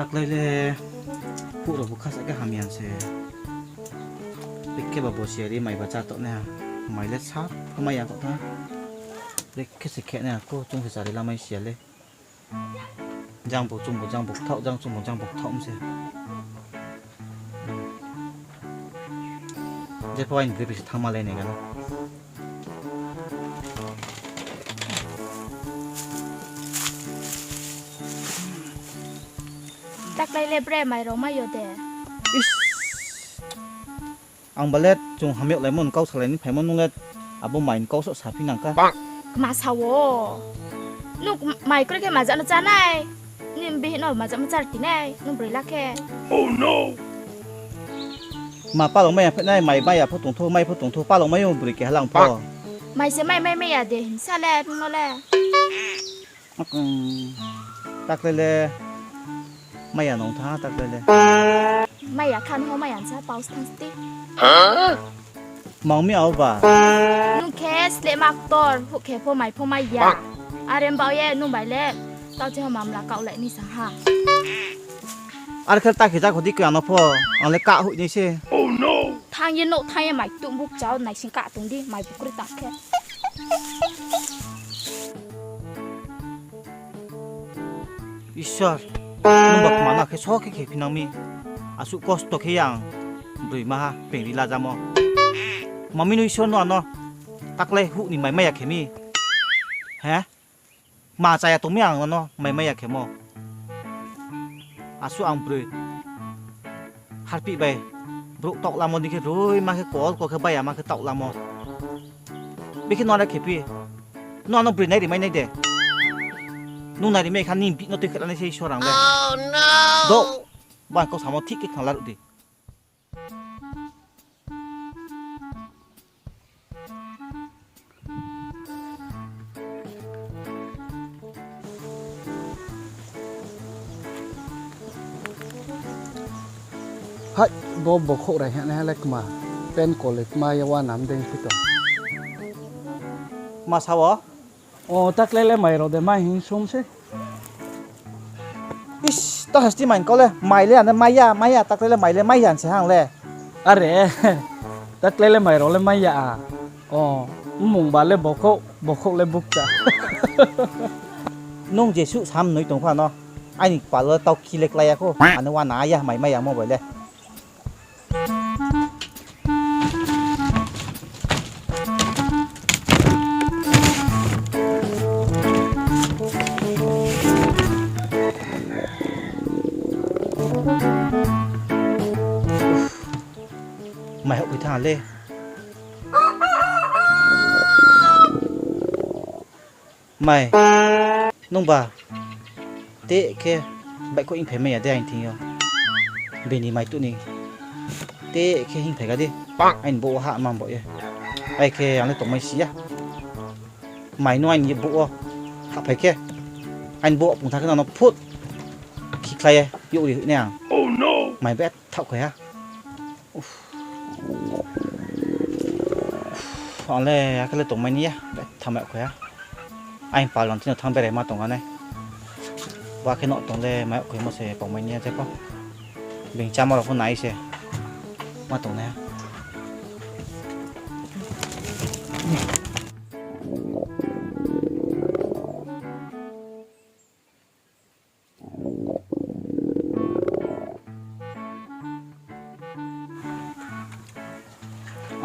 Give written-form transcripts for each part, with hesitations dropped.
ตักเลยเลยพูดเราบุคคลสักก็หามีอันเสียเล็กแค่แบบโบเชียดีใหม่ประจักษ์ตัวเนี่ยใหม่เล็กชัดทำไมอย่างก็ท่าเล็กแค่สิแค่เนี่ยก็จงศึกษาได้ละไม่เสียเลยจางบุกจงบุกจางบุกเท่าจางจงบุกจางบุกเท่ามั้งเสียเจ้าพ่ออินทรีย์ไปทำมาเลยเนี่ยกันตักเลยเล็บเร่ไม่รู้ไม่อยู่เด้อังบาเล็ดจงหาเมียอะไรมันเก้าสลายนี่ไผ่มันนุ่งเล็ดอาบุใหม่เก้าสดสาพี่นังกันมาสาวนุ่งไม่ก็แค่มาจากนั่นจ้าไงนี่บีหน่อยมาจากมาจากที่ไหนนุ่งบริลักแค่ Oh no มาป้าลงไม่เพื่อนได้ใหม่ไม่อยากพูดตรงทั่วไม่พูดตรงทั่วป้าลงไม่ยอมบริแกหลังพ่อไม่ใช่ไม่อยากเดี๋ยวซาแลดนุ่งนั่นแหละตักเลยไม่อยากน้องท้าตักเลยไม่อยากคันหัวไม่อยากใช้เป่าสตันสติมองไม่เอาป่ะนุ่งแค่สเลมักตอร์พวกแค่พวกไม่อยากอารมณ์เบาแย่นุ่งใบเล็บตอนที่เขามาละเก่าแหละนี่สังหารอะไรคือตาขี้ตาคนที่เกี่ยวนะพ่อเอาเลยกะหุ่นนี่สิ Oh no ทางยันโนทางยังไม่ตุ้มบุกเจ้าในสิงกะตรงนี้ไม่บุกริตักแค่อิสระนุ่มบักมาหนักแค่ชอบแค่พี่น้องมีอาสุกอสตกแค่ยังบริมาเป็นลีลาจามอมามีนุยชวนนอนเนาะตักเลยหุ่นนี่ไม่อยากแค่มีฮะมาใจตรงไม่อย่างเนาะไม่อยากแค่มออาสุอังบริฮาร์ปีไปบรุตอกลามอนี่แค่รู้มาแค่กอดก็แค่ใบมาแค่ตอกลามอไม่แค่นอนได้แค่พี่นอนบริไหนดิไม่ไหนเด้นู่นไหนดิไม่คันนี่พี่นติกันในเชยชัวรังเลยโดบ้านก็สามารถที่กินทางลัดดิฮัยบบกอะไรฮะเนี่ยเล็กมาเป็นโคเล็กมาอย่าว่าน้ำเด้งที่ตัวมาสาวโอ้ตักเล่ไม่เราเดี๋ยวไม่หิ้งชมสิอิสต้องหาสติมันก็เลยไม่เลยอันนั้นไม่ยาตักเลยไม่เลยไม่ยันเสียห่างเลยอะไรตักเล่ไม่เราเลยไม่ยาอ๋อมุ่งบาเลยบกเลยบุกจ้ะนุ่งเจสุซ้ำหน่อยตรงข้าเนาะไอ้นี่ป่าเลยเตาขี้เล็กไรอะโคอันนั้นว่าหนายาไม่ยามองไปเลยไม่เอาไปทานเลยไม่นุ่งบ่าเตะแค่ใบก็อิงเพไม่อยากได้จริงๆเบนี่ไม่ตุนี่เตะแค่หิ้งเพกันดิไอ้บัวหามันบ่อยไอ้แค่ยังเล่นตกไม่เสียไม่น้อยนี่บัวหาไปแค่ไอ้บัวปุ่งทางขึ้นนอนพูดขี้ใครอยู่ดิเนี่ย Oh no ไม่แบดเท่าไหร่ฮะตอนแรกก็เลยตรงไม่นี้ทำแบบไหนไอ้ปลาหลอนที่เราทำไปไหนมาตรงนั้นไงว่าแค่นอตรงเลยไม่เคยมาเสียตรงไม่นี้ใช่ปะเบ่งจำมาเราคนไหนเสียมาตรงนี้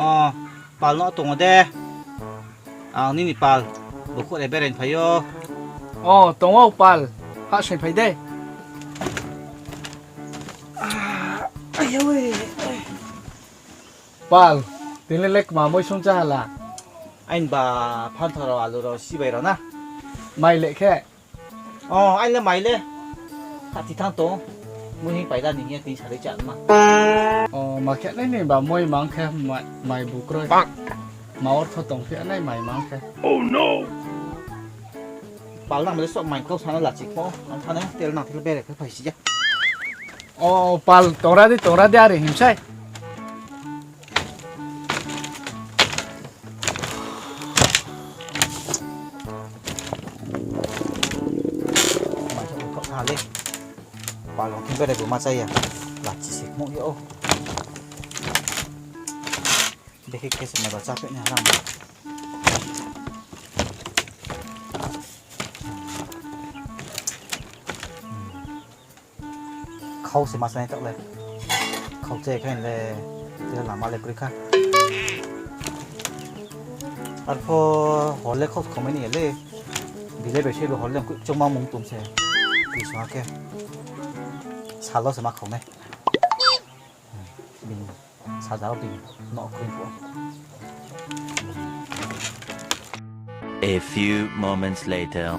อ๋อปลาเนาะตรงนั้นเอานี่ปลาบุกอะไรไปเรียนพายอ๋อตรงว่าปัลฮัชไปได้ไอ้เว้ยปัลตีเล็กมาไม่ชงจ้าละไอ้บ้าพันธะเราเราสิไปแล้วนะไม่เล็กแค่อ๋อไอ้เล่ไม่เล่ถ้าที่ทางตรงมึงให้ไปด้านนี้ตีสายจัดมาอ๋อมาแค่นี่แบบมวยมังแค่ไม่บุกเลยมาอดทอดตรงแค่นี่ไม่มังแค่ Oh no ปลาหลังมันจะสอบใหม่เข้าทางหลักจิกโม่อันท่านนี้เดี๋ยวหนักที่เราเบรกเขาไปสิจ้ะอ๋อปัลตรงราดีอะไรหิมใช่มาจะเข้าทางเลย bà lòng thêm cái này của ma chay à là chỉ xịt mỗi yếu để cái sự mà bà chắc cái này làm khâu sẽ mà chay chắc lên khâu chay cái này là làm mà lên cái khác anh phô họ lấy khâu không mấy này lấy vì lấy về chơi đồ họ lấy cũng trông mong muốn tụm xe vì sao kia sao lo sẽ mắc không này mình sao giáo mình nọ khuyên của A few moments later.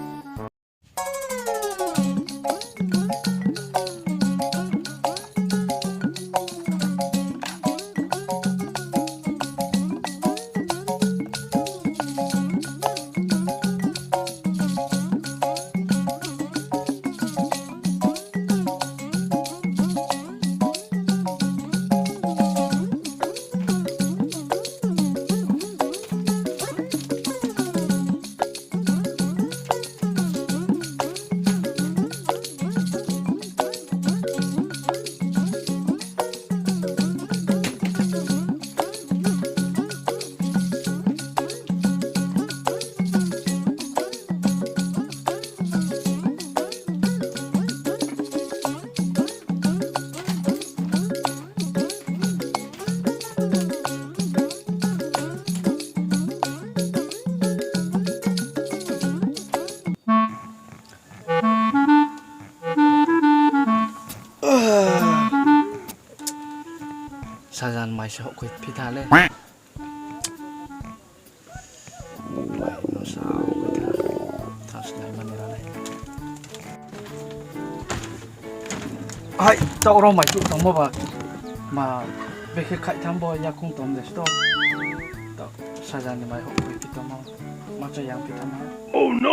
사잔 마셔 그 피탈레 ai tao rồi mày tụi tao mua bà mà về cái khai thăm bò nhà không tóm được đâu tao sao ra thì mày học cái tao mà cho yang thăm ha oh no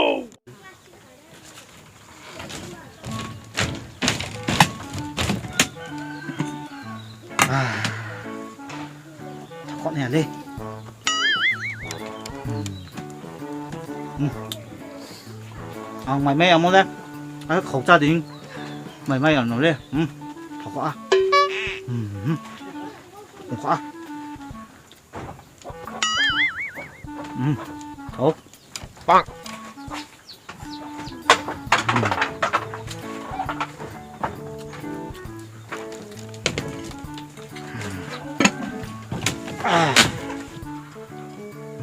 con này đi mày mấy ông đây khẩu gia đình mày mấy ông nó đây thọ quá không quá thọ băng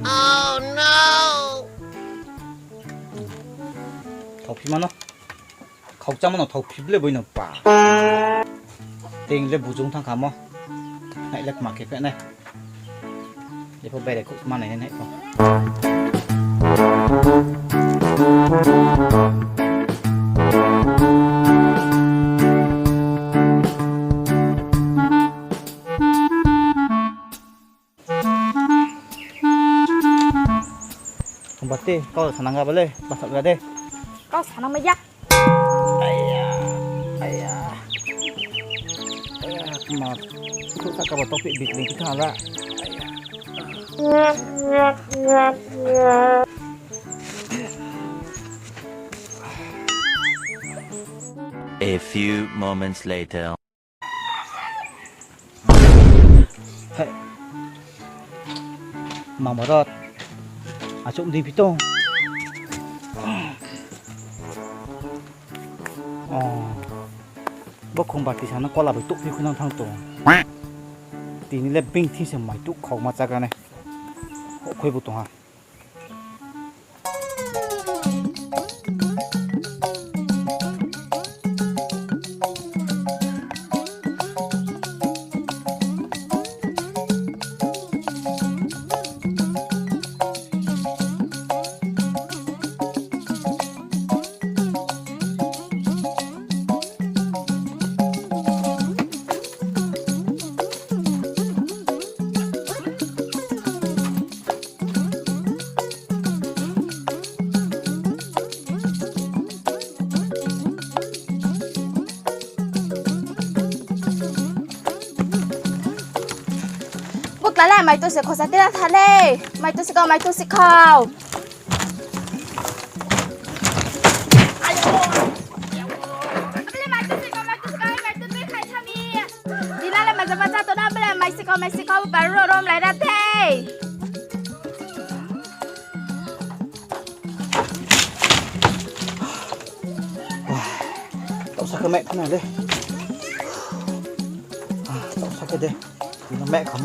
Oh no! 더 피만 어? 걱정은 더 피블레 보이는 빠. 땡레 무중탕 가모. hãy lật mặt cái này để có về để cũng màn này này không. không bắt đi có khả năng gặp lên bắt thật ra đây có khả năng mới dắt mà tôi sẽ gặp tóc bị bịt lên cái thằng ra A few moments later. mà mở ra trộm đi pito bốc không bạc thì sao nó có là bị tụ phi khuyên thang tổ thì ní là bình thì sẽ mày tụ khẩu mặt ra cái này họ khuê bút tổ ha lại là mày tôi sẽ có sát ra thà lê mày tôi sẽ có mày tôi sẽ khao Mexico baru rom lại ra thế. Tao sao cái mẹ thế này đây? Tao sao cái đây? Thì nó mẹ không?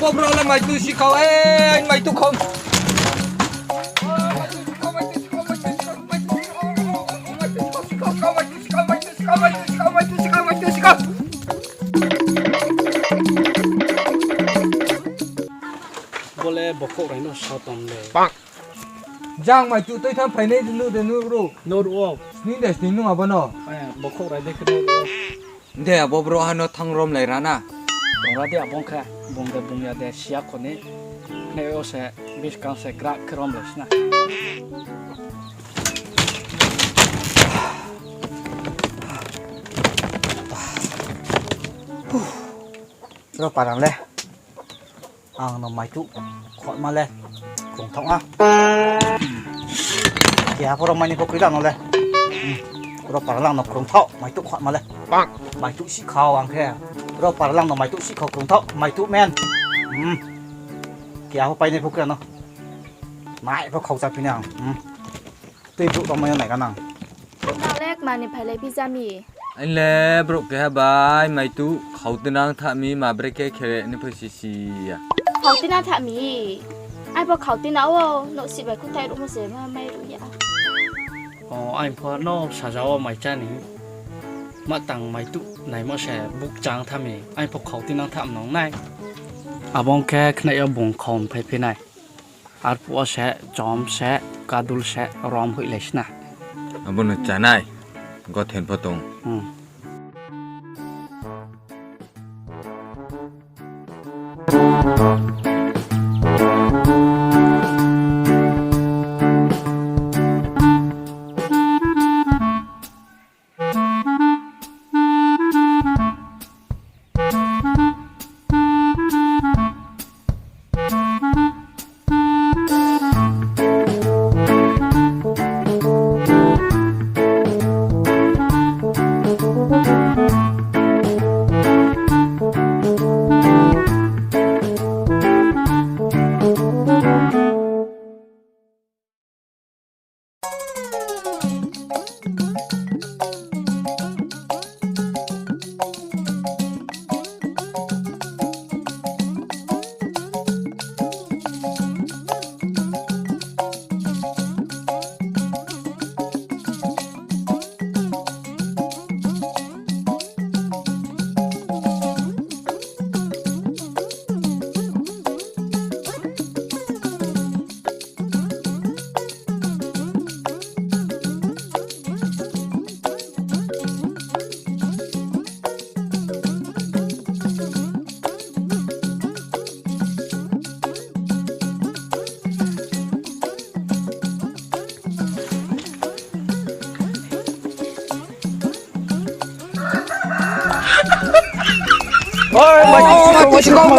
Bố bro là mày tu xí khẩu anh mày tu không Boleh bokok reno shotong le. Giang mày tu tới thăm phải nên nu de nu bro No ruo. sning de sning nu apa no Bokok reno ke no ruo. de bố bro hano thang rom lại ra na Dong ra dia bong kha. Bong ya de siap kone. Ne o se bis kan se krak krom le sna. Rồi parang le. Nó mày tụ khỏi mà le. Cùng thông á. Kìa phô rong mày này có quý nó le. Rồi parang nó cùng thọ mày tụ khỏi mà le. Mày tụ xí khao ăn khe. Rồi parang nó mày tụ xí khao cùng thọ mày tụ men. Kìa phô bay này phô kia nó. Mãi phô khâu ra phía nào. Tuy tụ rong mày này cái nào. Tao lek mà nè phải lấy pizza mì. anh le bro ke bai mày tu khẩu tên năng thà mi mà break ke khere ne phơi xí à Khẩu tin nào thả mì. Ai bảo khẩu tin nào ô, nó xịt về cũng thay đúng một gì mà mày đúng vậy. Anh pho no sa jaw mai cha ni. Ma tang mai tu nai mo se buk chang tham mi. Anh pho khẩu tin năng tham nong nai. Abong ke khna yo bong khom phai phai nai. Ar pu se jom se kadul se rom hui le sna. abon cha nai có thêm phô tông Ôi, mày chỉ không